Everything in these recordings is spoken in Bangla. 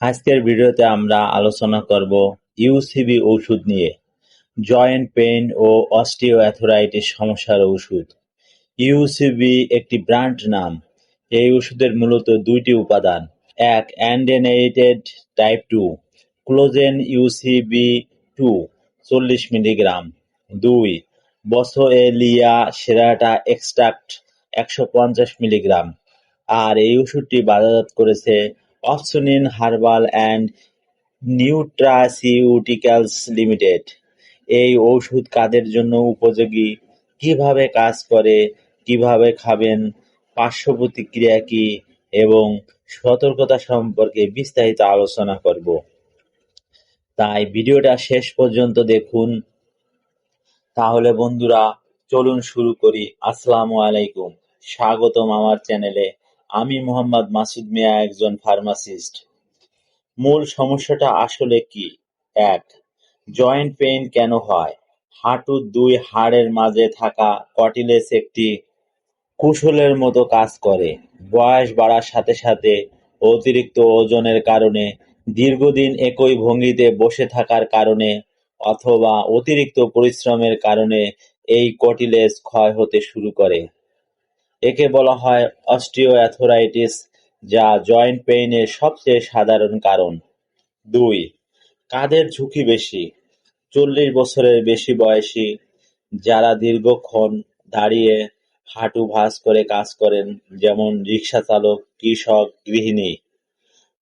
আজকের ভিডিওতে আমরা আলোচনা করব ইউসিবি ওষুধ নিয়ে। জয়েন্ট পেইন ও অস্টিওআর্থ্রাইটিস সমস্যার ওষুধ। ইউসিবি একটি ব্র্যান্ড নাম। এই ওষুধের মূলত দুইটি উপাদান: এক, undenatured type 2 collagen UCB 2 40 milligram. 2, Boswellia serrata extract 150 milligram. আর এই ওষুধটি বাজারজাত করেছে Opsonin herbal and nutraceuticals limited. এই ওষুধ কাদের জন্য উপযোগী, কিভাবে কাজ করে, কিভাবে খাবেন, পার্শ্ব প্রতিক্রিয়া কি এবং সতর্কতা সম্পর্কে বিস্তারিত আলোচনা করব। তাই ভিডিওটা শেষ পর্যন্ত দেখুন। তাহলে বন্ধুরা, চলুন শুরু করি। আসসালামু আলাইকুম, স্বাগতম আমার চ্যানেলে। আমি মোহাম্মদ মাসুদ মিয়া, একজন ফার্মাসিস্ট। মূল সমস্যাটা আসলে কি? এক, জয়েন্ট পেইন কেন হয়? হাঁটুর দুই হাড়ের মাঝে থাকা কর্টিলেজ একটি কুশলের মতো কাজ করে। বয়স বাড়ার সাথে সাথে অতিরিক্ত ওজনের কারণে, দীর্ঘদিন একই ভঙ্গিতে বসে থাকার কারণে অথবা অতিরিক্ত পরিশ্রমের কারণে এই কর্টিলেজ ক্ষয় হতে শুরু করে। একে বলা হয় অস্টিওআর্থ্রাইটিস, যা জয়েন্ট পেইনের সবচেয়ে সাধারণ কারণ। 2, কাদের ঝুঁকি বেশি? 40 বছরের বেশি বয়সী, যারা দীর্ঘক্ষণ দাঁড়িয়ে হাঁটু ভাঁজ করে কাজ করেন, যেমন রিক্সা চালক, কৃষক, গৃহিণী।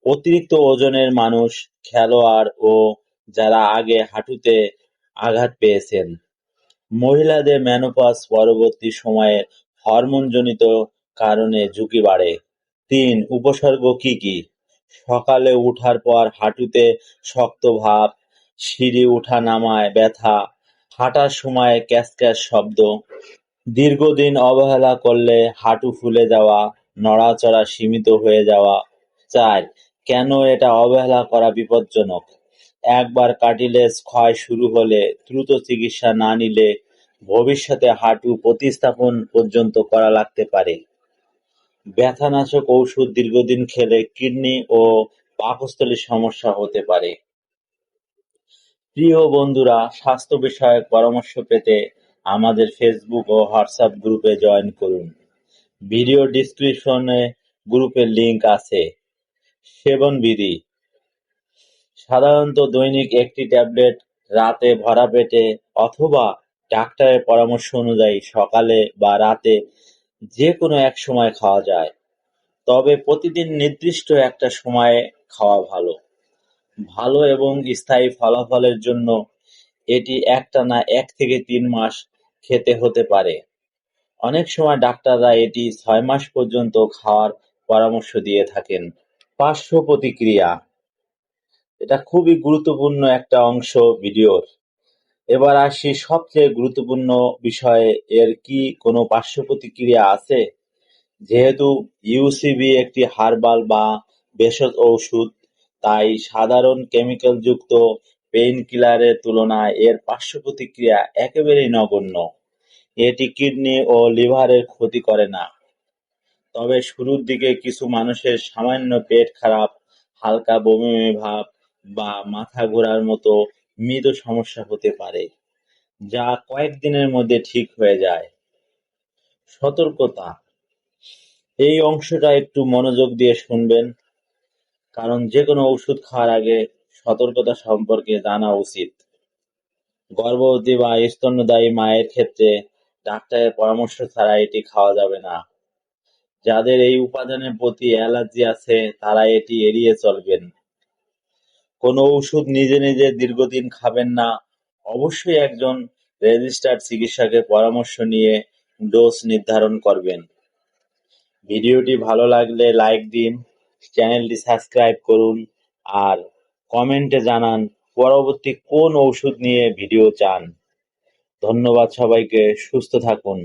অতিরিক্ত ওজনের মানুষ, খেলোয়াড় ও যারা আগে হাঁটুতে আঘাত পেয়েছেন। মহিলাদের মেনোপজ পরবর্তী সময়ে হরমোনজনিত কারণে ঝুঁকি বাড়ে। 3, উপসর্গ কি কি? সকালে উঠার পর হাঁটুতে শক্ত ভাব, সিঁড়ি ওঠা-নামায় ব্যথা, হাঁটার সময় ক্যাঁচ-ক্যাঁচ শব্দ, দীর্ঘদিন অবহেলা করলে হাঁটু ফুলে যাওয়া, নড়াচড়া সীমিত হয়ে যাওয়া। 4, কেন এটা অবহেলা করা বিপজ্জনক? একবার কার্টিলেজ ক্ষয় শুরু হলে দ্রুত চিকিৎসা না নিলে ভবিষ্যতে হাঁটু প্রতিস্থাপন পর্যন্ত করা লাগতে পারে। ব্যথানাশক ঔষধ দীর্ঘদিন খেলে কিডনি ও পাকস্থলীর সমস্যা হতে পারে। প্রিয় বন্ধুরা, স্বাস্থ্য বিষয়ক পরামর্শ পেতে আমাদের ফেসবুক ও হোয়াটসঅ্যাপ গ্রুপে জয়েন করুন। ভিডিও ডিসক্রিপশনে গ্রুপের লিংক আছে। সেবনবিধি: সাধারণত দৈনিক একটি ট্যাবলেট রাতে ভরা পেটে অথবা ডাক্তারের পরামর্শ অনুযায়ী সকালে বা রাতে যে কোনো এক সময় খাওয়া যায়। তবে প্রতিদিন নির্দিষ্ট একটা সময়ে খাওয়া ভালো। ভালো এবং স্থায়ী ফলাফলের জন্য এটি একটানা 1 থেকে 3 মাস খেতে হতে পারে। অনেক সময় ডাক্তাররা এটি 6 মাস পর্যন্ত খাওয়ার পরামর্শ দিয়ে থাকেন। পার্শ্ব প্রতিক্রিয়া: এটা খুবই গুরুত্বপূর্ণ একটা অংশ ভিডিওর। এবার আসি সবচেয়ে গুরুত্বপূর্ণ বিষয়ে, এর কি কোনো পার্শ্ব প্রতিক্রিয়া আছে? যেহেতু ইউসিবি একটি হার্বাল বা ভেষজ ঔষধ, তাই সাধারণ কেমিক্যালযুক্ত পেইনকিলারের তুলনায় এর পার্শ্ব প্রতিক্রিয়া একেবারেই নগণ্য। এটি কিডনি ও লিভারের ক্ষতি করে না। তবে শুরুর দিকে কিছু মানুষের সামান্য পেট খারাপ, হালকা বমি বমি ভাব বা মাথা ঘোরার মতো মৃদু সমস্যা হতে পারে, যা কয়েকদিনের মধ্যে ঠিক হয়ে যায়। সতর্কতা: এই অংশটা একটু মনোযোগ দিয়ে শুনবেন, কারণ যেকোনো ওষুধ খাওয়ার আগে সতর্কতা সম্পর্কে জানা উচিত। গর্ভবতী বা স্তন্যদায়ী মায়ের ক্ষেত্রে ডাক্তারের পরামর্শ ছাড়া এটি খাওয়া যাবে না। যাদের এই উপাদানের প্রতি অ্যালার্জি আছে তারা এটি এড়িয়ে চলবেন। কোনো ওষুধ নিজে নিজে দীর্ঘদিন খাবেন না। অবশ্যই একজন রেজিস্টার্ড চিকিৎসকের পরামর্শ নিয়ে ডোজ নির্ধারণ করবেন। ভিডিওটি ভালো লাগলে লাইক দিন, চ্যানেলটি সাবস্ক্রাইব করুন আর কমেন্টে জানান পরবর্তী কোন ওষুধ নিয়ে ভিডিও চান। ধন্যবাদ সবাইকে, সুস্থ থাকুন।